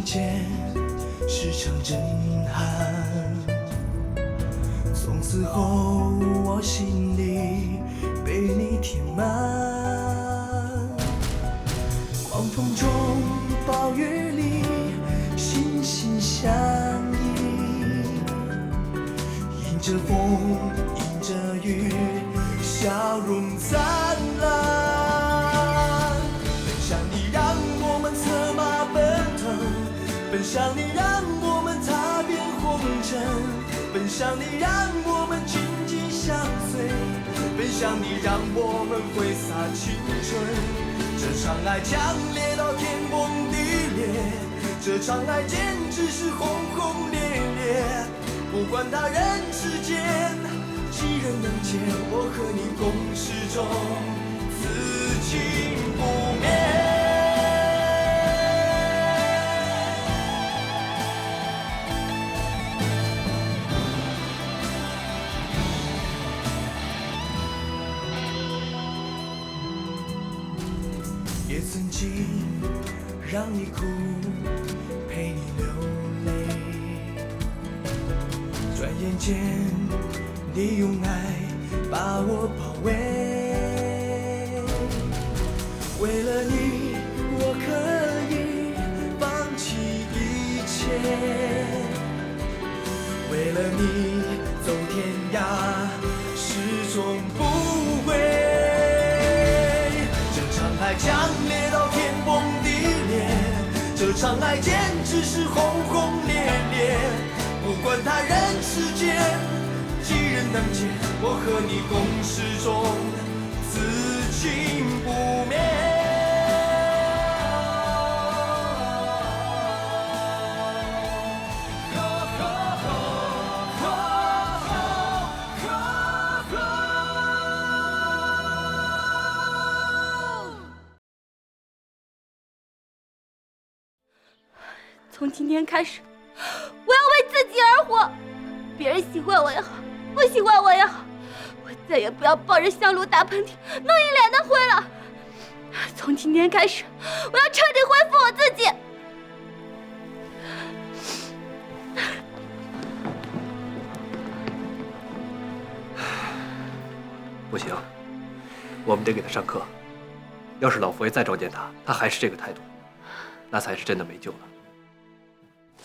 见是场震撼，从此后我心里被你填满。狂风中，暴雨里，心心相印，迎着风，迎着雨，笑容灿烂。奔向你，让我们策马奔腾；奔向你，让我们踏遍红尘；奔向你，让我们紧紧相随；奔向你，让我们挥洒青春。这场爱强烈到天崩地裂，这场爱简直是轰轰烈烈。不管他人世间几人能见，我和你共始终，此情不灭。也曾经让你哭，陪你流泪，转眼间你用爱把我包围。为了你，我可以放弃一切；为了你，走天涯，始终不悔。爱强烈到天崩地裂，这场爱简直是轰轰烈烈。不管他人世间几人能见，我和你共始终，此情不灭。从今天开始，我要为自己而活。别人喜欢我也好，不喜欢我也好，我再也不要抱着香炉打喷嚏，弄一脸的灰了。从今天开始，我要彻底恢复我自己。不行，我们得给他上课。要是老佛爷再召见他，他还是这个态度，那才是真的没救了。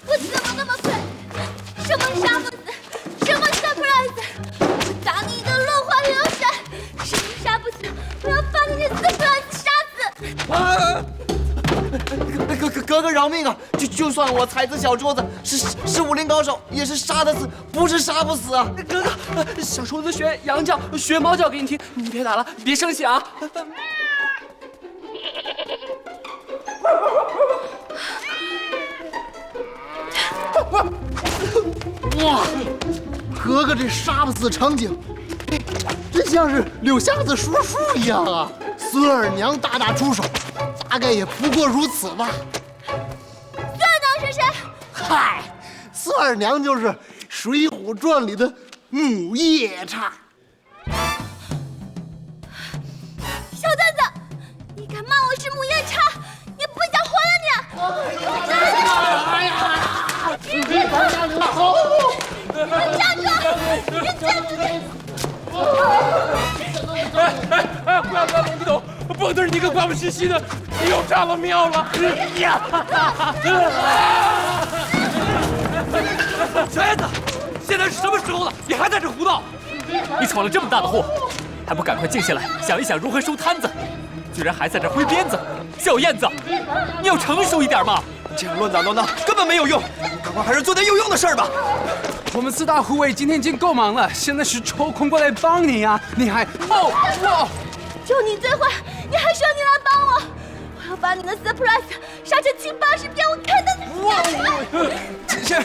我怎么那么笨？什么杀不死，什么 surprise， 我打你一个落花流水。什么杀不死，我要把你的 surprise 杀死！哥哥饶命啊！就算我才子小桌子是武林高手，也是杀得死，不是杀不死啊！哥哥，小厨子学羊叫，学猫叫给你听，你别打了，别生气啊！哇，哥哥这杀不死场景，真像是柳瞎子叔叔一样啊！孙二娘大打出手，大概也不过如此吧。孙二娘是谁？嗨，孙二娘就是《水浒传》里的母夜叉。小蛋子，你敢骂我是母夜叉？你不想活了你！哎呀！你别跑！你站住！你站住！哎，不要动，别动！蹦跶你个怪物兮兮的，你又炸了庙了！呀！小燕子，现在是什么时候了？你还在这胡闹！你闯了这么大的祸，还不赶快静下来想一想如何收摊子？居然还在这挥鞭子！小燕子，你要成熟一点嘛！这样乱打乱闹根本没有用，赶快还是做点有用的事儿吧。我们四大护卫今天已经够忙了，现在是抽空过来帮你呀！你还就你最坏，你还说你来帮我？我要把你的 surprise 杀成70-80片，我看到你！秦仙，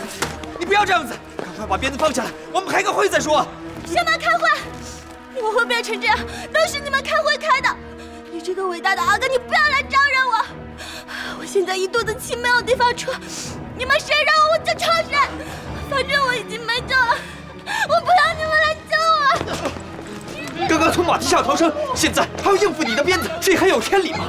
你不要这样子，赶快把鞭子放下来，我们开个会再说。什么开会？你们会变成这样，都是你们开会开的。你这个伟大的阿哥，你不要来招惹我！我现在一肚子气没有地方出，你们谁让我就抽谁！反正我已经没救了，我不要你们来救我！刚刚从马蹄下逃生，现在还要应付你的鞭子，这还有天理吗？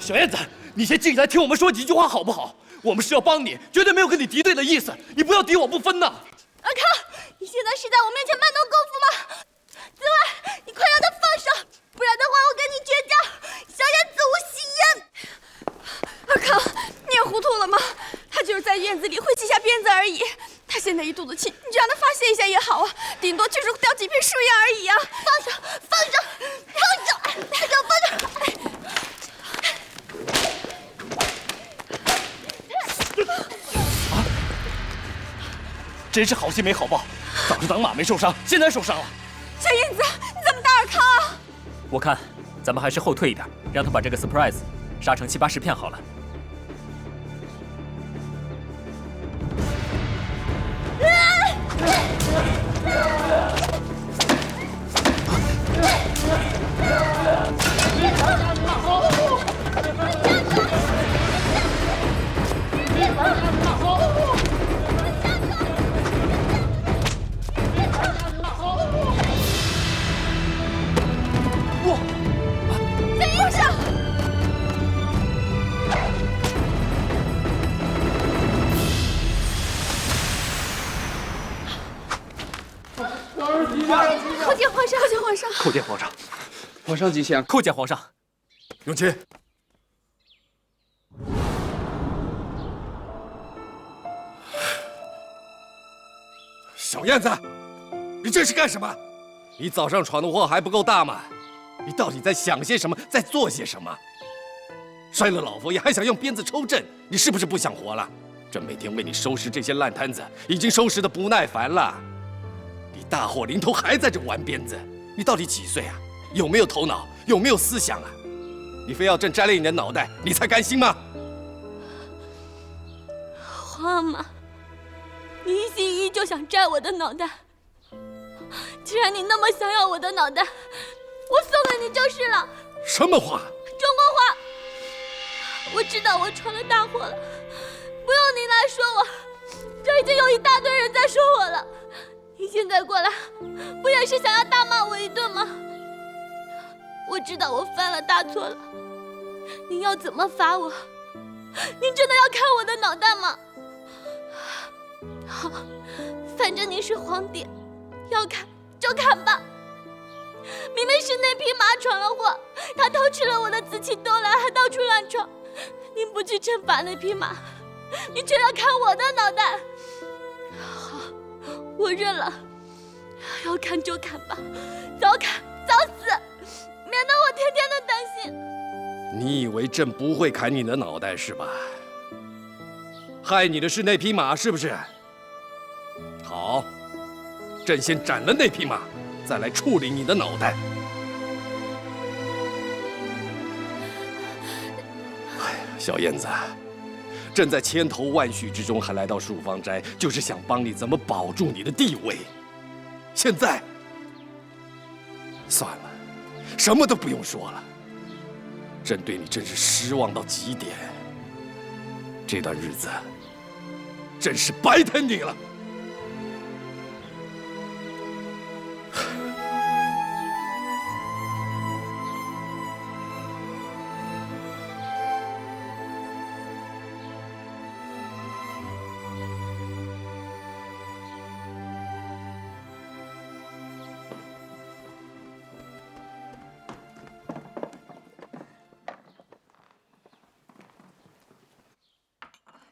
小燕子，你先进来听我们说几句话好不好？我们是要帮你，绝对没有跟你敌对的意思，你不要敌我不分呐！阿康，你现在是在我面前卖弄功夫吗？紫薇，你快让他放手，不然的话我跟你绝交！小燕子无戏言。阿康，你也糊涂了吗？他就是在院子里会系下鞭子而已。他现在一肚子气，你就让他发泄一下也好啊，顶多就是叼几片树叶而已啊！放手，放手，放手，放手，放手！真是好心没好报，早知当马没受伤，现在受伤了。小燕子，你怎么打尔康啊？我看咱们还是后退一点，让他把这个 surprise 杀成70、80片好了。叩见皇上，叩见皇上。叩见皇上，皇上吉祥。叩见皇上。永琪，小燕子，你这是干什么？你早上闯的祸还不够大吗？你到底在想些什么，在做些什么？摔了老佛爷还想用鞭子抽朕，你是不是不想活了？朕每天为你收拾这些烂摊子，已经收拾得不耐烦了。你大祸临头还在这玩鞭子，你到底几岁啊？有没有头脑？有没有思想啊？你非要朕摘了你的脑袋，你才甘心吗？皇妈，你一心一意就想摘我的脑袋。既然你那么想要我的脑袋，我送给你就是了。什么话？中国话。我知道我闯了大祸了，不用你来说我，这已经有一大堆人在说我了。你现在过来，不也是想要大骂我一顿吗？我知道我犯了大错了，您要怎么罚我？您真的要砍我的脑袋吗？好，反正你是皇帝，要砍就砍吧。明明是那匹马闯了祸，他偷吃了我的紫气斗来，还到处乱闯。您不去惩罚那匹马，你却要砍我的脑袋。好，我认了，要砍就砍吧，早砍早死，免得我天天的担心。你以为朕不会砍你的脑袋是吧？害你的是那匹马是不是？好，朕先斩了那匹马，再来处理你的脑袋。哎呀，小燕子，朕在千头万绪之中还来到漱芳斋，就是想帮你怎么保住你的地位。现在，算了，什么都不用说了。朕对你真是失望到极点。这段日子，真是白疼你了。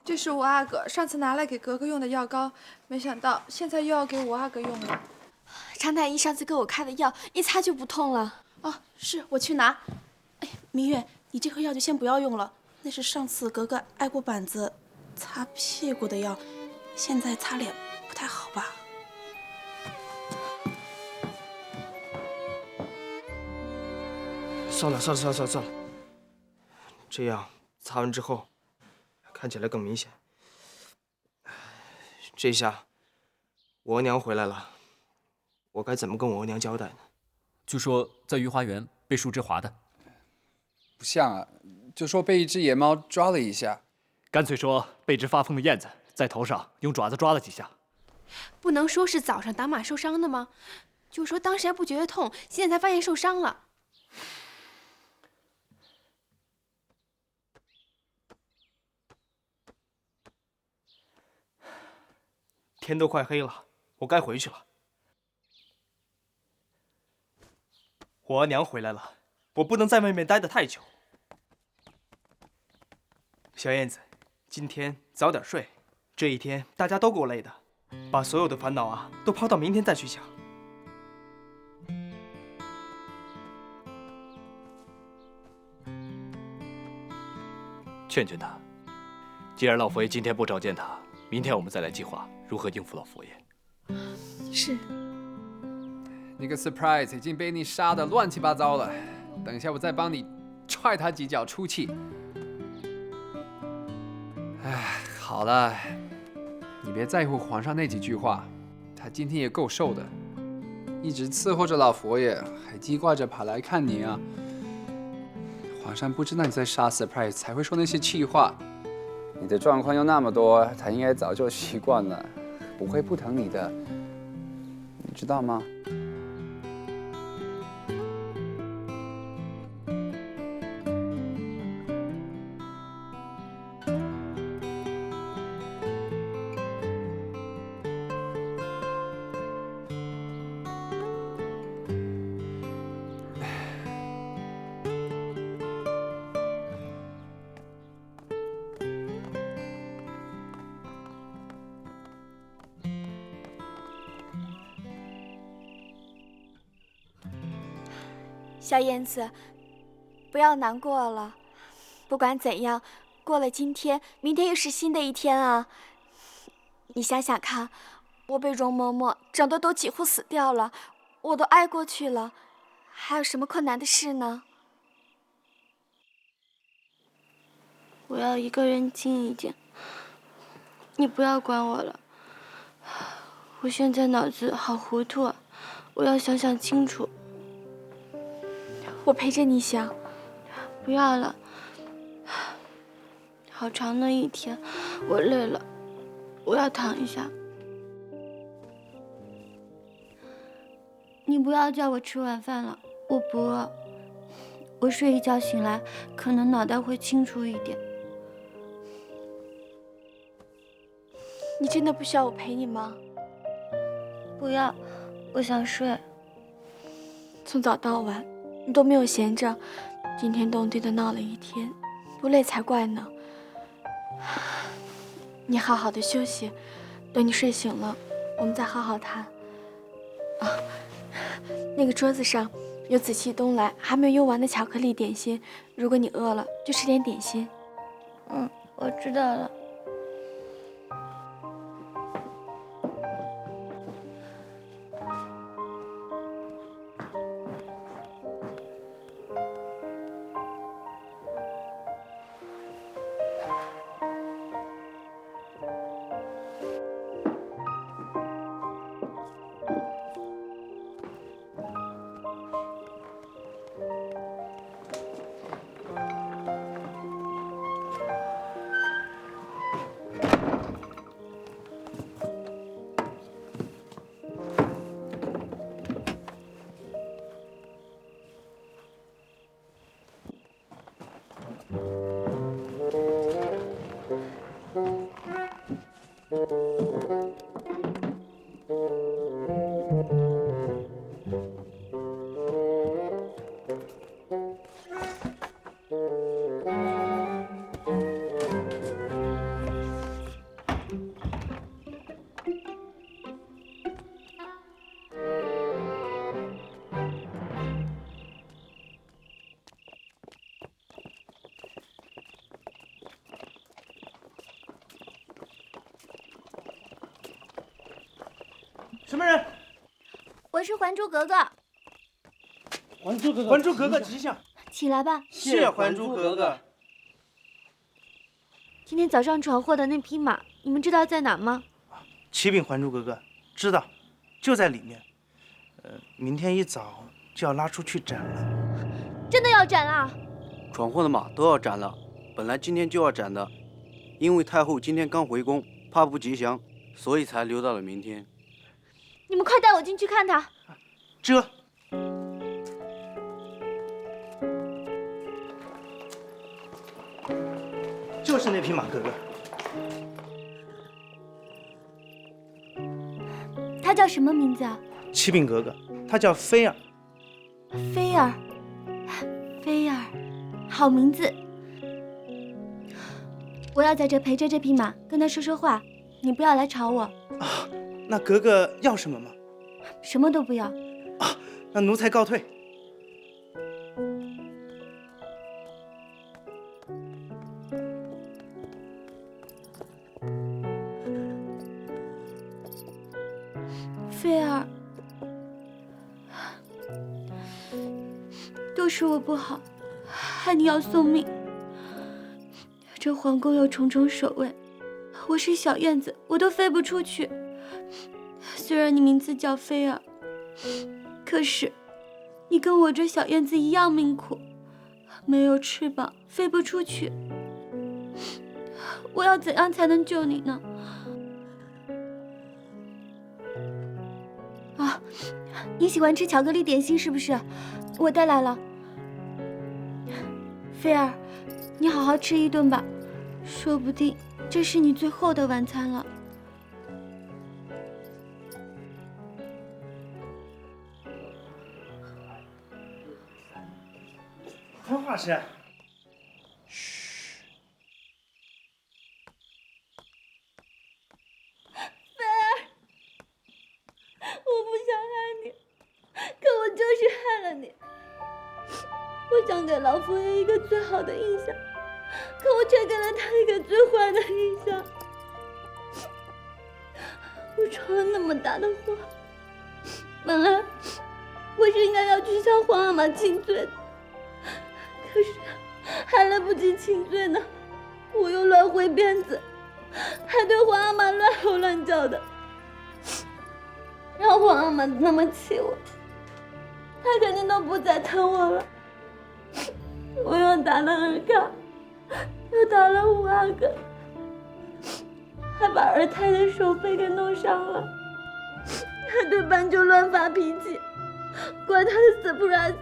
这是我阿哥上次拿来给格格用的药膏，没想到现在又要给我阿哥用了。常太医上次给我开的药，一擦就不痛了。哦，是我去拿。哎，明月，你这盒药就先不要用了，那是上次格格挨过板子擦屁股的药，现在擦脸不太好吧？算了，这样擦完之后看起来更明显。这下我额娘回来了，我该怎么跟我额娘交代呢？据说在御花园被树枝划的，不像啊，就说被一只野猫抓了一下，干脆说被只发疯的燕子在头上用爪子抓了几下。不能说是早上打马受伤的吗？就说当时还不觉得痛，现在才发现受伤了。天都快黑了，我该回去了。我额娘回来了，我不能在外面待得太久。小燕子，今天早点睡，这一天大家都够累的，把所有的烦恼啊都抛到明天再去想。劝劝他，既然老佛爷今天不召见他，明天我们再来计划如何应付老佛爷。是。那个 surprise 已经被你杀得乱七八糟了，等一下我再帮你踹他几脚出气。哎，好了，你别在乎皇上那几句话，他今天也够受的，一直伺候着老佛爷，还记挂着跑来看你啊。皇上不知道你在杀 surprise， 才会说那些气话。你的状况又那么多，他应该早就习惯了，不会不疼你的，你知道吗？小燕子，不要难过了。不管怎样，过了今天，明天又是新的一天啊。你想想看，我被容嬷嬷整得都几乎死掉了，我都挨过去了，还有什么困难的事呢？我要一个人静一静，你不要管我了。我现在脑子好糊涂啊，我要想想清楚。我陪着你想。不要了，好长的一天，我累了，我要躺一下。你不要叫我吃晚饭了，我不饿。我睡一觉醒来，可能脑袋会清楚一点。你真的不需要我陪你吗？不要，我想睡。从早到晚，你都没有闲着，惊天动地的闹了一天，不累才怪呢。你好好的休息，等你睡醒了，我们再好好谈。啊，那个桌子上有紫气东来还没有用完的巧克力点心，如果你饿了，就吃点点心。嗯，我知道了。什么人？我是还珠格格。还珠格格，还珠格格吉祥。起来吧。谢还珠格格。今天早上闯祸的那匹马，你们知道在哪吗？启禀还珠格格，知道，就在里面。明天一早就要拉出去斩了。真的要斩啊？闯祸的马都要斩了，本来今天就要斩的，因为太后今天刚回宫，怕不吉祥，所以才留到了明天。你们快带我进去看他。这。就是那匹马，哥哥。他叫什么名字啊？启禀格格，他叫菲儿。菲儿，菲儿，好名字。我要在这陪着这匹马，跟他说说话，你不要来吵我。啊，那格格要什么吗？什么都不要。啊，那奴才告退。菲儿，都是我不好，害你要送命。这皇宫有重重守卫，我是小燕子，我都飞不出去。虽然你名字叫菲儿，可是你跟我这小燕子一样命苦，没有翅膀，飞不出去。我要怎样才能救你呢？啊，你喜欢吃巧克力点心是不是？我带来了。菲儿，你好好吃一顿吧，说不定这是你最后的晚餐了。风画师，我不想害你，可我就是害了你。我想给老佛爷一个最好的印象，可我却给了他一个最坏的印象。我闯了那么大的祸，本来我是应该要去向皇阿玛请罪的，可是还来不及请罪呢，我又乱挥鞭子，还对皇阿玛乱吼乱叫的。让皇阿玛那么气我，他肯定都不再疼我了。我又打了尔康，又打了五阿哥，还把二太的手背给弄伤了，还对斑鸠乱发脾气，怪他的 surprise。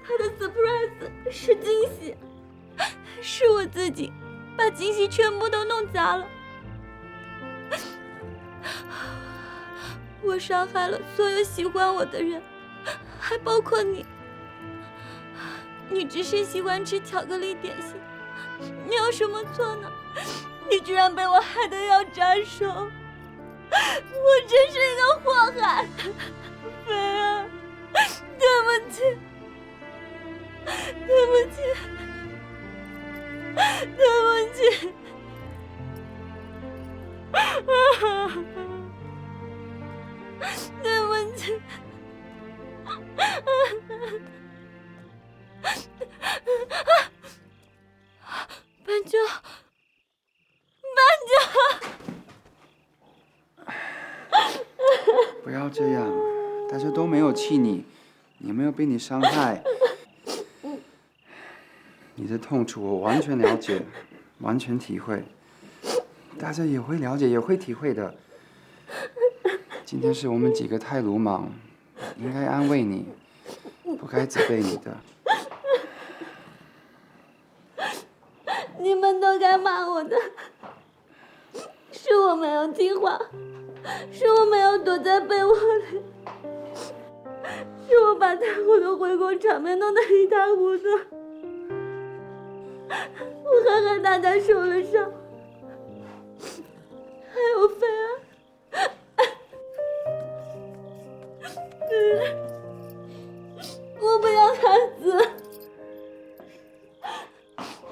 他的 surprise 是惊喜，是我自己把惊喜全部都弄砸了。我伤害了所有喜欢我的人，还包括你。你只是喜欢吃巧克力点心，你有什么错呢？你居然被我害得要斩首，我真是一个祸害。菲儿，对不起，对不起，对不起。对不起，斑鸠，斑鸠，不要这样，大家都没有气你，也没有被你伤害。你的痛楚我完全了解，完全体会，大家也会了解，也会体会的。今天是我们几个太鲁莽，应该安慰你，不该责备你的。你们都该骂我的，是我没有听话，是我没有躲在被窝里，是我把太后的回宫场面弄得一塌糊涂，我还害大家受了伤，还有菲儿。我不要他死。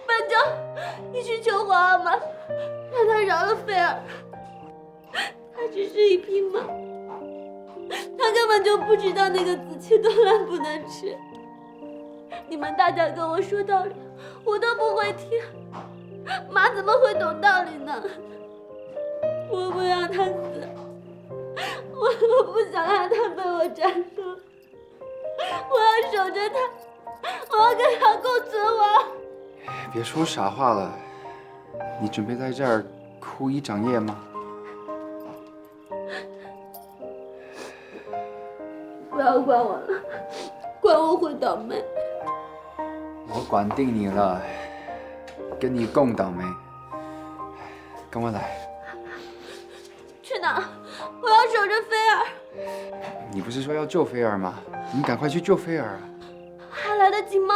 斑鸠，你去求皇阿玛，让他饶了菲儿。他只是一匹马，他根本就不知道那个紫气多烂不能吃。你们大家跟我说道理，我都不会听，马怎么会懂道理呢？我不要他死，我不想让他被我斩首，我要守着他，我要跟他共存亡。别说傻话了，你准备在这儿哭一整夜吗？不要管我了，管我会倒霉。我管定你了，跟你共倒霉。跟我来。去你不是说要救菲儿吗？你赶快去救菲儿啊！还来得及吗？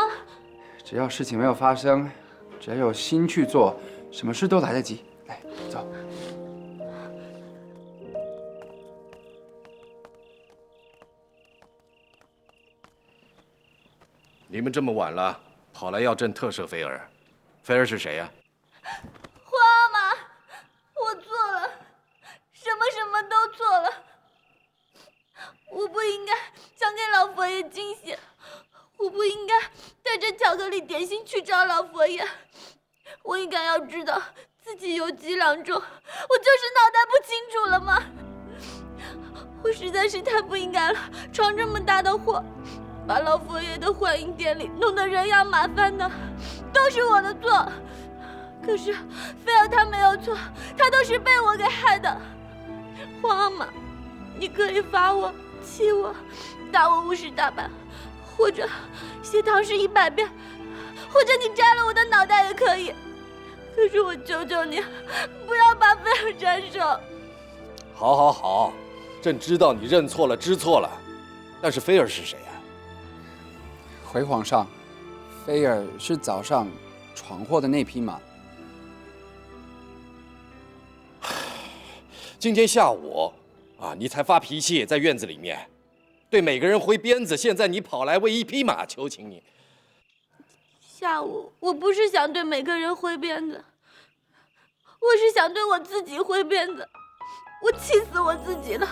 只要事情没有发生，只要有心去做，什么事都来得及。来，走。你们这么晚了，跑来要朕特赦菲儿，菲儿是谁呀？皇阿玛，我错了，什么都错了。我不应该想给老佛爷惊喜，我不应该带着巧克力点心去找老佛爷。我应该要知道自己有几两重，我就是脑袋不清楚了吗？我实在是太不应该了，闯这么大的祸，把老佛爷的欢迎典礼弄得人仰马翻的，都是我的错。可是菲儿她没有错，她都是被我给害的。皇阿玛，你可以罚我、气我、打我50大板，或者写唐诗100遍，或者你摘了我的脑袋也可以。可是我求求你，不要把菲儿斩首。好，好，好，朕知道你认错了、知错了，但是菲儿是谁呀？回皇上，菲儿是早上闯祸的那匹马。今天下午，你才发脾气，在院子里面，对每个人挥鞭子。现在你跑来为一匹马求情你。下午我不是想对每个人挥鞭子，我是想对我自己挥鞭子。我气死我自己了，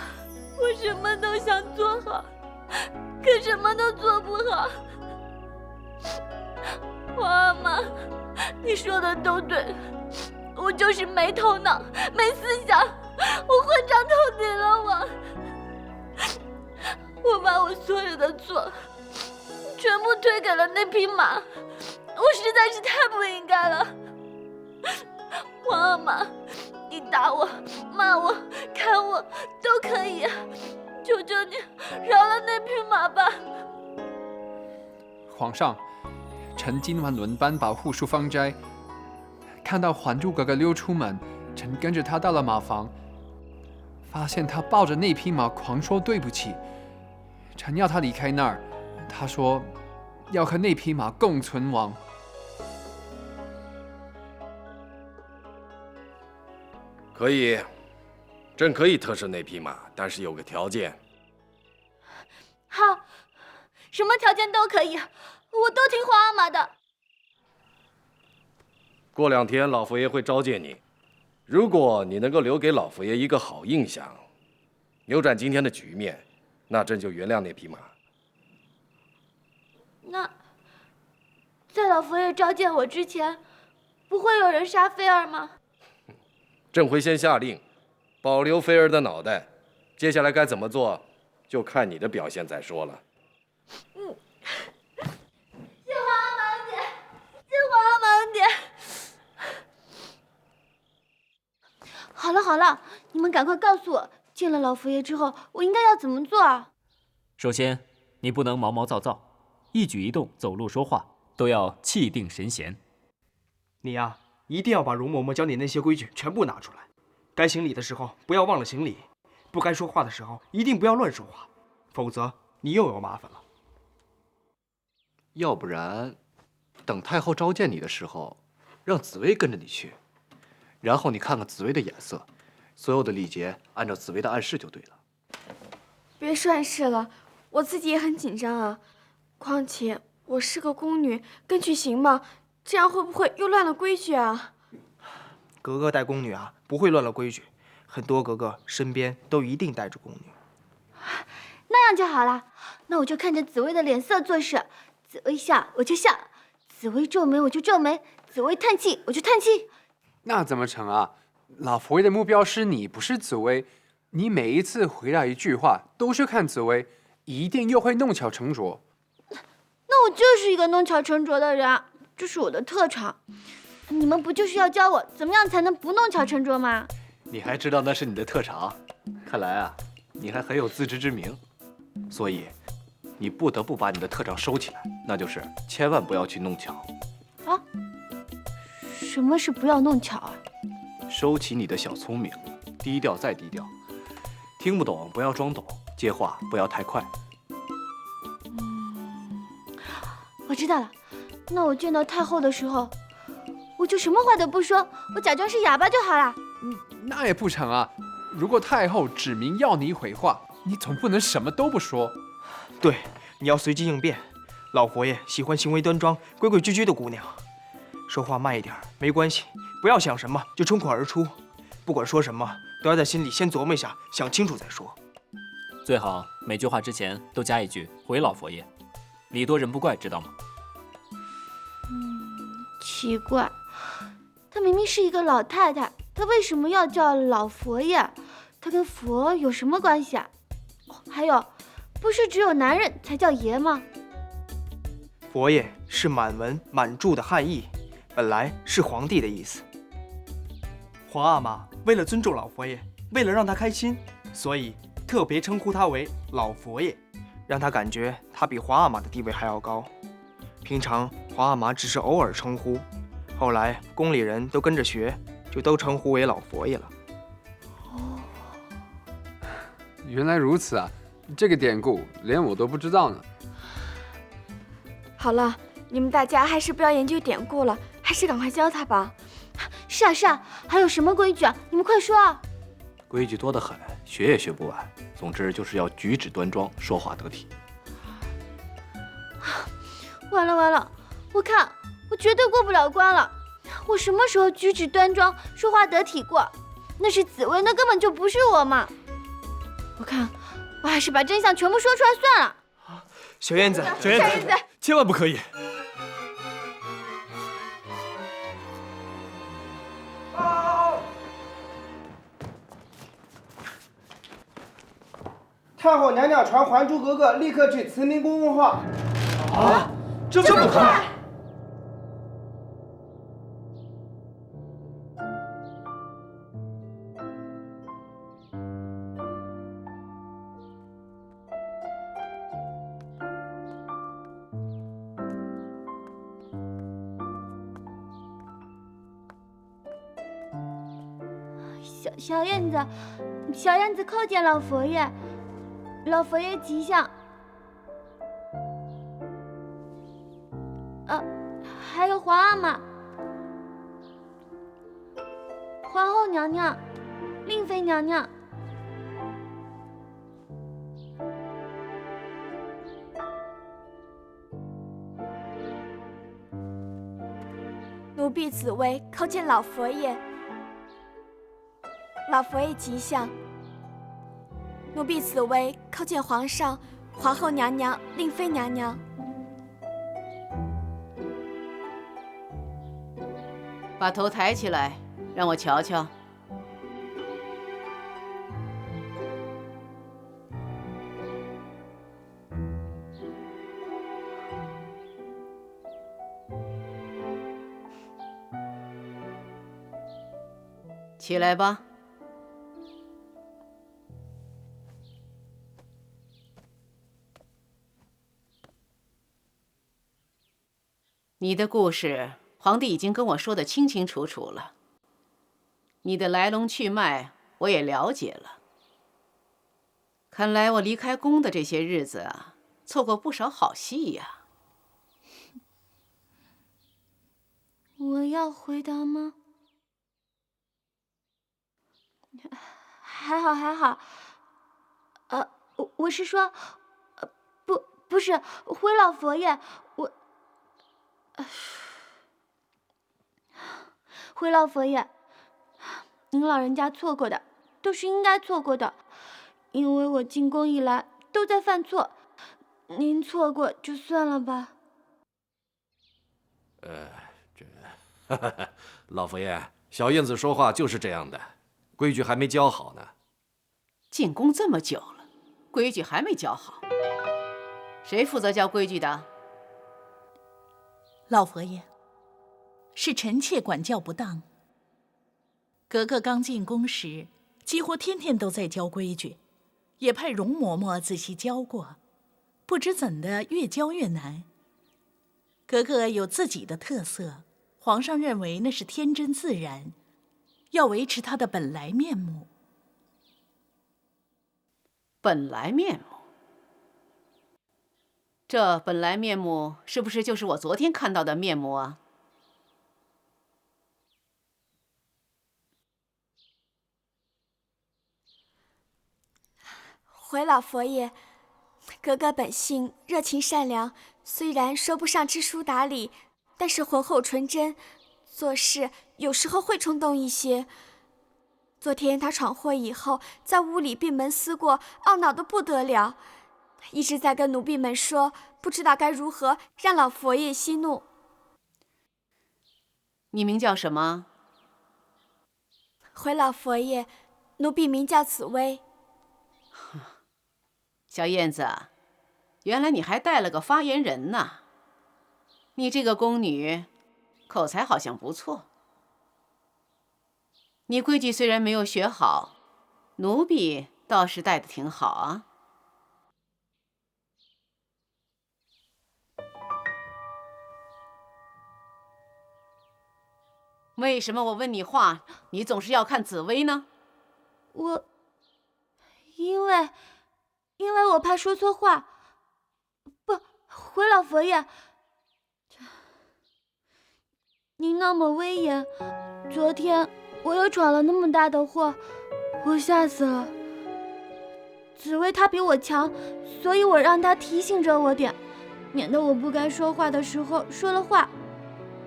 我什么都想做好，可什么都做不好。皇阿玛，你说的都对，我就是没头脑、没思想，我昏肠透顶了。我把我所有的错全部推给了那匹马，我实在是太不应该了。皇阿玛，你打我、骂我、砍我都可以，求求你饶了那匹马吧。皇上，臣今晚轮班保护淑芳斋，看到还珠格格溜出门，臣跟着他到了马房，发现他抱着那匹马狂说对不起。臣要他离开那儿，他说要和那匹马共存亡。可以，朕可以特赦那匹马，但是有个条件。好，什么条件都可以，我都听皇阿玛的。过2天老佛爷会召见你，如果你能够留给老佛爷一个好印象，扭转今天的局面，那朕就原谅那匹马。那在老佛爷召见我之前，不会有人杀菲儿吗？朕会先下令，保留菲儿的脑袋，接下来该怎么做，就看你的表现再说了。谢皇阿玛姐，谢皇阿玛姐。好了好了，你们赶快告诉我，见了老佛爷之后，我应该要怎么做啊？首先，你不能毛毛躁躁，一举一动、走路说话都要气定神闲。你呀，一定要把容嬷嬷教你那些规矩全部拿出来。该行礼的时候不要忘了行礼，不该说话的时候一定不要乱说话，否则你又有麻烦了。要不然，等太后召见你的时候，让紫薇跟着你去，然后你看看紫薇的眼色，所有的礼节按照紫薇的暗示就对了。别说暗示了，我自己也很紧张啊。况且我是个宫女，跟去行吗？这样会不会又乱了规矩啊？格格带宫女啊，不会乱了规矩。很多格格身边都一定带着宫女。那样就好了，那我就看着紫薇的脸色做事。紫薇笑我就笑，紫薇皱眉我就皱眉，紫薇叹气我就叹气。那怎么成啊？老佛爷的目标是你，不是紫薇。你每一次回答一句话，都是看紫薇，一定又会弄巧成拙。那我就是一个弄巧成拙的人，这是我的特长。你们不就是要教我怎么样才能不弄巧成拙吗？你还知道那是你的特长？看来啊，你还很有自知之明。所以，你不得不把你的特长收起来，那就是千万不要去弄巧。啊？什么是不要弄巧啊？收起你的小聪明，低调再低调。听不懂不要装懂，接话不要太快。我知道了，那我见到太后的时候，我就什么话都不说，我假装是哑巴就好了。那也不成啊！如果太后指明要你回话，你总不能什么都不说。对，你要随机应变。老佛爷喜欢行为端庄、规规矩矩的姑娘，说话慢一点没关系，不要想什么就冲口而出，不管说什么都要在心里先琢磨一下，想清楚再说。最好每句话之前都加一句“回老佛爷”，礼多人不怪，知道吗？奇怪，她明明是一个老太太，她为什么要叫老佛爷？她跟佛有什么关系啊？还有，不是只有男人才叫爷吗？佛爷是满文满注的汉译，本来是皇帝的意思。皇阿玛为了尊重老佛爷，为了让他开心，所以特别称呼他为老佛爷，让他感觉他比皇阿玛的地位还要高。平常皇阿玛只是偶尔称呼，后来宫里人都跟着学，就都称呼为老佛爷了。原来如此啊，这个典故连我都不知道呢。好了，你们大家还是不要研究典故了，还是赶快教他吧。是啊是啊，还有什么规矩啊？你们快说啊！规矩多得很，学也学不完。总之就是要举止端庄，说话得体。完了完了，我看我绝对过不了关了。我什么时候举止端庄、说话得体过？那是紫薇，那根本就不是我嘛！我看我还是把真相全部说出来算了。小燕子，小燕子，千万不可以！太后娘娘传《还珠格格》立刻去慈宁宫问话。啊，这么快？小燕子，小燕子叩见老佛爷，老佛爷吉祥。还有皇阿玛、皇后娘娘、令妃娘娘。奴婢紫薇叩见老佛爷。老佛爷吉祥。奴婢紫薇叩见皇上、皇后娘娘、令妃娘娘。把头抬起来，让我瞧瞧。起来吧。你的故事，皇帝已经跟我说得清清楚楚了。你的来龙去脉，我也了解了。看来我离开宫的这些日子啊，错过不少好戏呀。我要回答吗？还好还好。我是说，不是，回老佛爷，回老佛爷，您老人家错过的都是应该错过的，因为我进宫以来都在犯错，您错过就算了吧。老佛爷，小燕子说话就是这样的，规矩还没教好呢。进宫这么久了，规矩还没教好，谁负责教规矩的？老佛爷，是臣妾管教不当。格格刚进宫时，几乎天天都在教规矩，也派容嬷嬷仔细教过，不知怎的越教越难。格格有自己的特色，皇上认为那是天真自然，要维持她的本来面目。本来面目。这本来面目是不是就是我昨天看到的面目啊？回老佛爷，格格本性热情善良，虽然说不上知书达理，但是浑厚纯真，做事有时候会冲动一些。昨天他闯祸以后，在屋里闭门思过，懊恼得不得了，一直在跟奴婢们说，不知道该如何让老佛爷息怒。你名叫什么？回老佛爷，奴婢名叫紫薇。小燕子，原来你还带了个发言人呢。你这个宫女，口才好像不错。你规矩虽然没有学好，奴婢倒是带得挺好啊。为什么我问你话，你总是要看紫薇呢？因为我怕说错话。不，回老佛爷，您那么威严，昨天我又闯了那么大的祸，我吓死了。紫薇她比我强，所以我让她提醒着我点，免得我不该说话的时候说了话，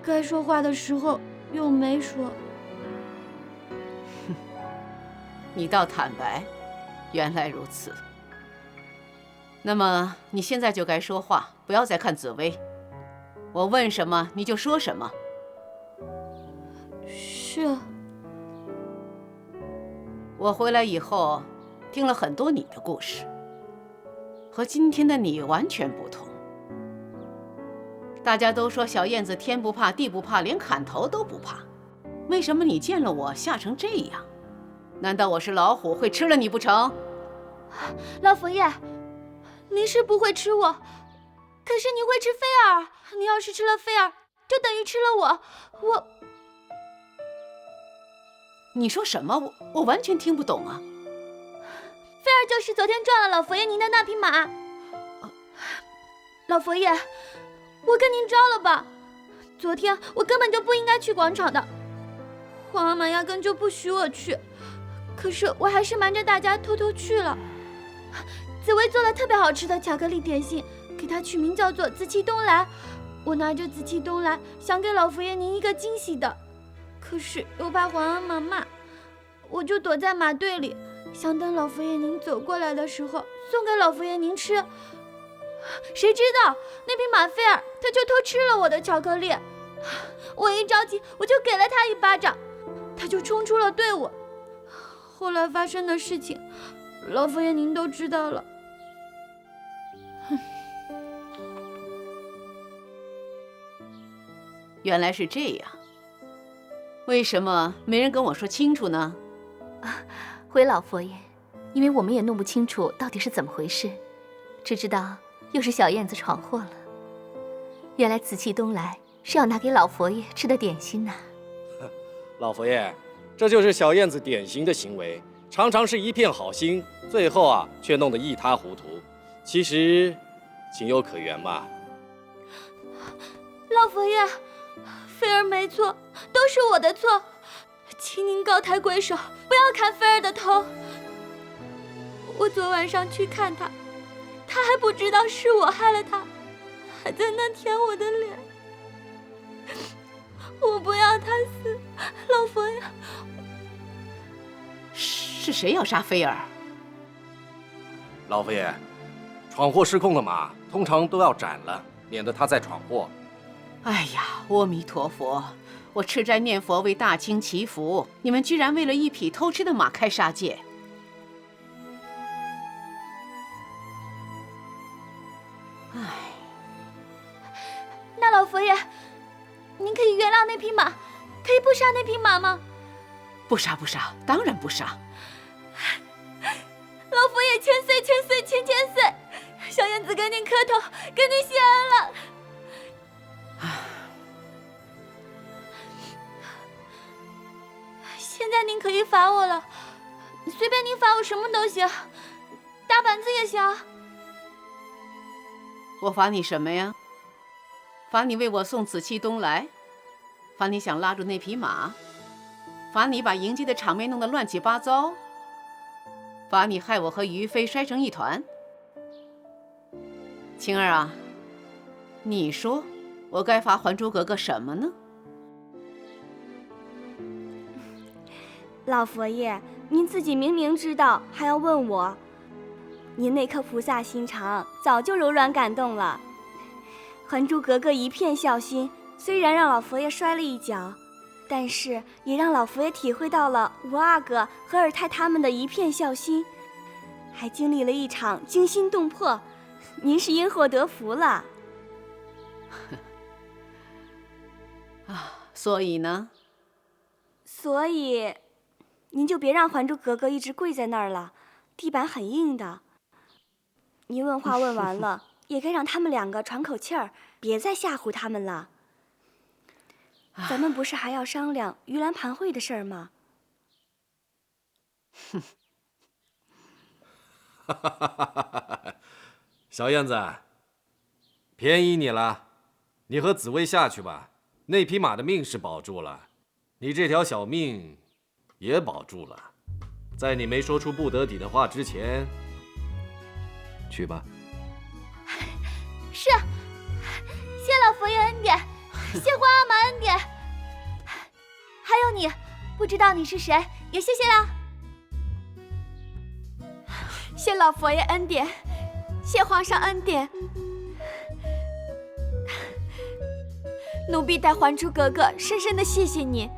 该说话的时候又没说。你倒坦白，原来如此。那么你现在就该说话，不要再看紫薇。我问什么你就说什么。是。我回来以后，听了很多你的故事，和今天的你完全不同。大家都说小燕子天不怕地不怕，连砍头都不怕，为什么你见了我吓成这样？难道我是老虎会吃了你不成？老佛爷，您是不会吃我，可是你会吃菲儿。你要是吃了菲儿，就等于吃了我。你说什么？我完全听不懂啊。菲儿就是昨天撞了老佛爷您的那匹马。老佛爷，我跟您招了吧，昨天我根本就不应该去广场的，皇阿玛压根就不许我去，可是我还是瞒着大家偷偷去了。紫薇做了特别好吃的巧克力点心，给它取名叫做紫气东来。我拿着紫气东来，想给老佛爷您一个惊喜的，可是又怕皇阿玛骂，我就躲在马队里，想等老佛爷您走过来的时候送给老佛爷您吃。谁知道那匹马菲尔他就偷吃了我的巧克力，我一着急我就给了他一巴掌，他就冲出了队伍。后来发生的事情，老佛爷您都知道了。原来是这样，为什么没人跟我说清楚呢？回老佛爷，因为我们也弄不清楚到底是怎么回事，只知道又是小燕子闯祸了。原来紫气东来是要拿给老佛爷吃的点心呐。老佛爷，这就是小燕子典型的行为，常常是一片好心，最后却弄得一塌糊涂。其实情有可原嘛。老佛爷，菲儿没错，都是我的错，请您高抬贵手，不要砍菲儿的头。我昨晚上去看他，他还不知道是我害了他，还在那舔我的脸。我不要他死，老佛爷。是谁要杀菲儿？老佛爷，闯祸失控的马通常都要斩了，免得他再闯祸。哎呀，阿弥陀佛！我吃斋念佛为大清祈福，你们居然为了一匹偷吃的马开杀戒！唉，那老佛爷，您可以原谅那匹马，可以不杀那匹马吗？不杀不杀，当然不杀。老佛爷千岁千岁千千岁！小燕子给您磕头，给您谢恩了。现在您可以罚我了，随便您罚我什么都行，打大板子也行。我罚你什么呀？罚你为我送紫气东来，罚你想拉住那匹马，罚你把迎接的场面弄得乱七八糟，罚你害我和于飞摔成一团。晴儿啊，你说我该罚《还珠格格》什么呢？老佛爷，您自己明明知道，还要问我。您那颗菩萨心肠早就柔软感动了。还珠格格一片孝心，虽然让老佛爷摔了一跤，但是也让老佛爷体会到了吴阿哥和尔太他们的一片孝心，还经历了一场惊心动魄。您是因祸得福了。所以呢？所以，您就别让还珠格格一直跪在那儿了，地板很硬的。您问话问完了，也该让他们两个喘口气儿，别再吓唬他们了。咱们不是还要商量盂兰盘会的事儿吗？小燕子，便宜你了，你和紫薇下去吧。那匹马的命是保住了，你这条小命也保住了。在你没说出不得体的话之前，去吧。是，谢老佛爷恩典，谢皇阿玛恩典。还有你，不知道你是谁，也谢谢啦。谢老佛爷恩典，谢皇上恩典。奴婢代还珠格格深深的谢谢你，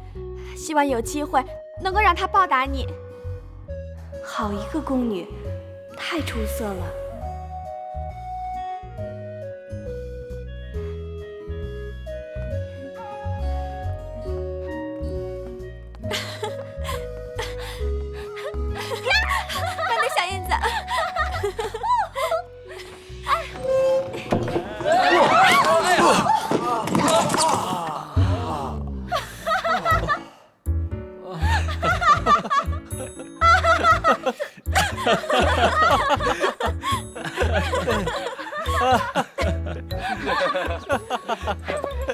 希望有机会能够让她报答你。好一个宫女，太出色了。慢点，小燕子。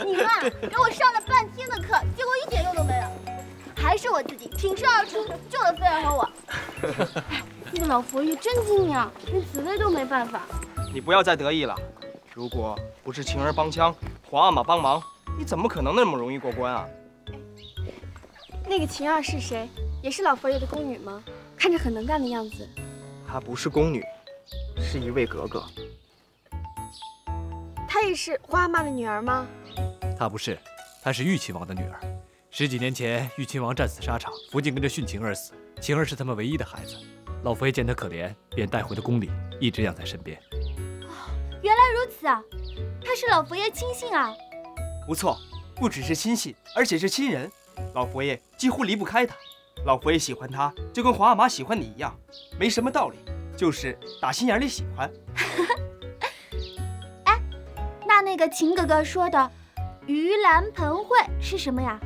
你们啊，给我上了半天的课，结果一点用都没有，还是我自己挺身而出救了菲儿和我。这个老佛爷真精明啊，连紫薇都没办法。你不要再得意了，如果不是晴儿帮腔，皇阿玛帮忙，你怎么可能那么容易过关啊？那个晴儿是谁？也是老佛爷的宫女吗？看着很能干的样子。她不是宫女，是一位格格。她也是皇阿玛的女儿吗？她不是，她是玉亲王的女儿。10几年前，玉亲王战死沙场，福晋跟着殉情而死。晴儿是他们唯一的孩子，老佛爷见她可怜，便带回了宫里，一直养在身边。原来如此啊，她是老佛爷亲信啊。不错，不只是亲信，而且是亲人。老佛爷几乎离不开她。老佛爷喜欢她，就跟皇阿玛喜欢你一样，没什么道理，就是打心眼里喜欢。哎，那个秦哥哥说的盂兰盆会是什么呀？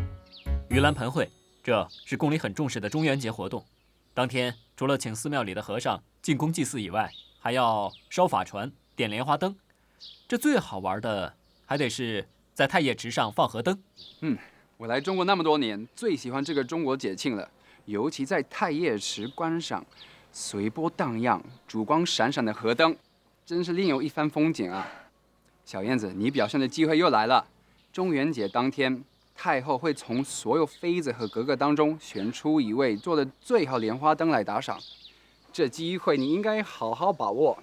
盂兰盆会，这是宫里很重视的中元节活动。当天除了请寺庙里的和尚进宫祭祀以外，还要烧法船、点莲花灯。这最好玩的还得是在太液池上放河灯。我来中国那么多年，最喜欢这个中国节庆了。尤其在太液池观赏随波荡漾、烛光闪闪的河灯，真是另有一番风景啊！小燕子，你表现的机会又来了。中元节当天，太后会从所有妃子和格格当中选出一位做的最好莲花灯来打赏，这机会你应该好好把握。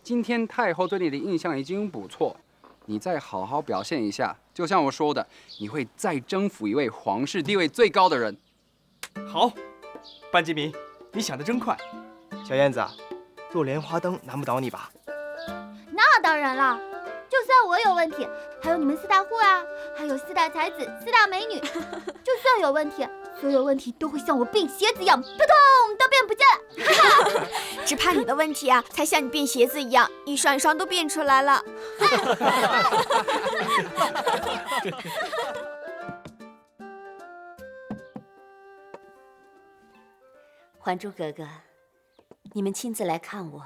今天太后对你的印象已经不错，你再好好表现一下，就像我说的，你会再征服一位皇室地位最高的人。好，班吉明，你想得真快。小燕子，做莲花灯难不倒你吧？那当然了，就算我有问题，还有你们4大户啊，还有4大才子、4大美女，就算有问题，所有问题都会像我变鞋子一样，扑通都变不见了。只怕你的问题啊，才像你变鞋子一样，一双一双都变出来了。还珠格格，你们亲自来看我，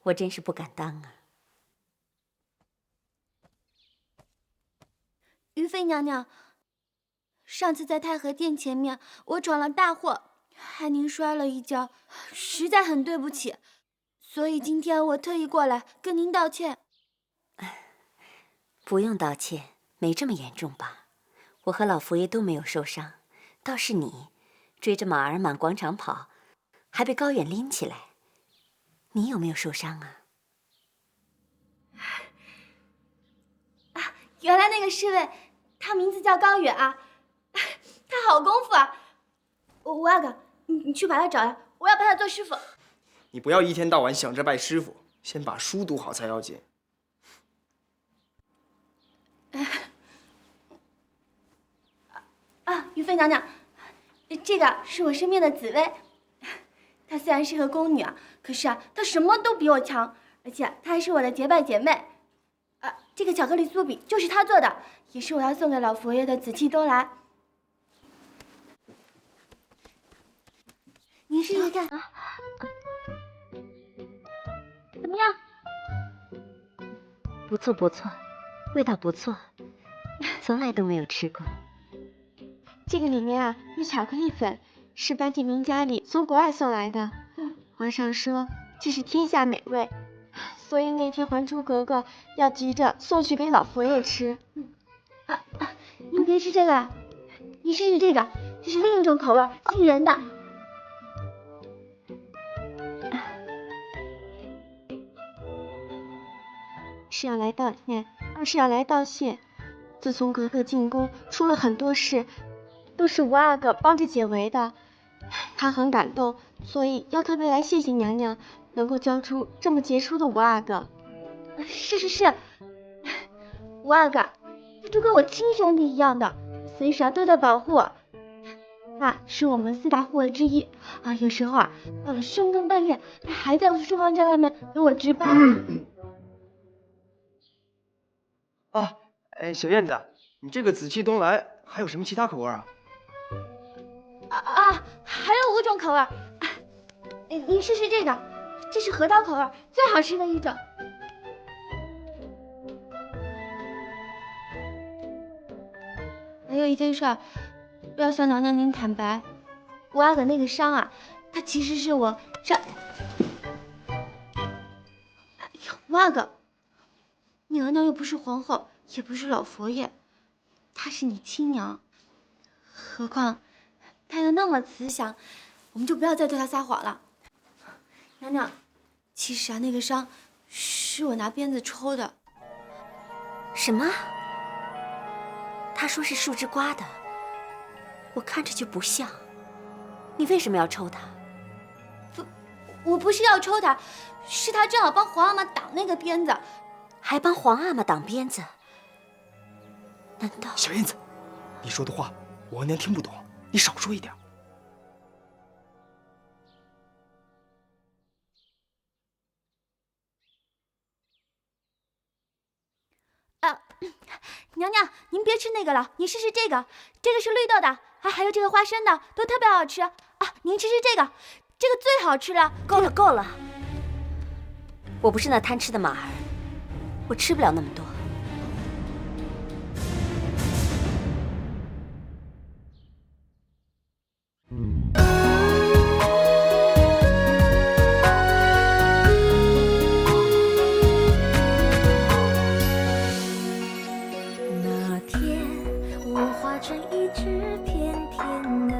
我真是不敢当啊。于妃娘娘，上次在太和殿前面，我闯了大祸，害您摔了一跤，实在很对不起，所以今天我特意过来跟您道歉。不用道歉，没这么严重吧？我和老佛爷都没有受伤，倒是你追着马儿满广场跑，还被高远拎起来，你有没有受伤啊？原来那个侍卫，他名字叫高远啊，他好功夫啊！吴阿哥，你去把他找来，我要拜他做师傅。你不要一天到晚想着拜师傅，先把书读好才要紧。于妃娘娘，这个是我身边的紫薇，她虽然是个宫女啊，可是啊，她什么都比我强，而且她还是我的结拜姐妹。这个巧克力酥饼就是她做的，也是我要送给老佛爷的紫气东来。您试试看啊，怎么样？不错不错，味道不错，从来都没有吃过。这个里面啊有巧克力粉，是班迪明家里从国外送来的。皇上说这是天下美味，所以那天还珠格格要急着送去给老佛爷吃。您别吃这个，你试试这个，这是另一种口味，杏仁的。是要来道歉，二是要来道谢。自从格格进宫出了很多事，都是吴阿哥帮着解围的，他很感动，所以要特别来谢谢娘娘，能够教出这么杰出的吴阿哥。是，吴阿哥，这就跟我亲兄弟一样的，随时都在保护我。他是我们4大护卫之一啊，有时候啊，到了深更半夜，他还在书房在外面给我值班。小燕子，你这个紫气东来还有什么其他口味啊？还有5种口味。您试试这个，这是核桃口味，最好吃的一种。还有一件事，要向娘娘您坦白，吴阿哥那个伤啊，他其实是我上。吴阿哥，娘娘又不是皇后，也不是老佛爷，她是你亲娘，何况她又那么慈祥，我们就不要再对她撒谎了。娘娘，其实啊，那个伤是我拿鞭子抽的。什么？他说是树枝刮的，我看着就不像。你为什么要抽他？我不是要抽他，是他正好帮皇阿玛挡那个鞭子。还帮皇阿玛挡鞭子？难道……小燕子，你说的话我娘听不懂，你少说一点。娘娘，您别吃那个了，您试试这个，这个是绿豆的，还有这个花生的，都特别好吃啊！您吃吃这个，这个最好吃了。够了，我不是那贪吃的马儿，我吃不了那么多。那天我化成一只翩翩的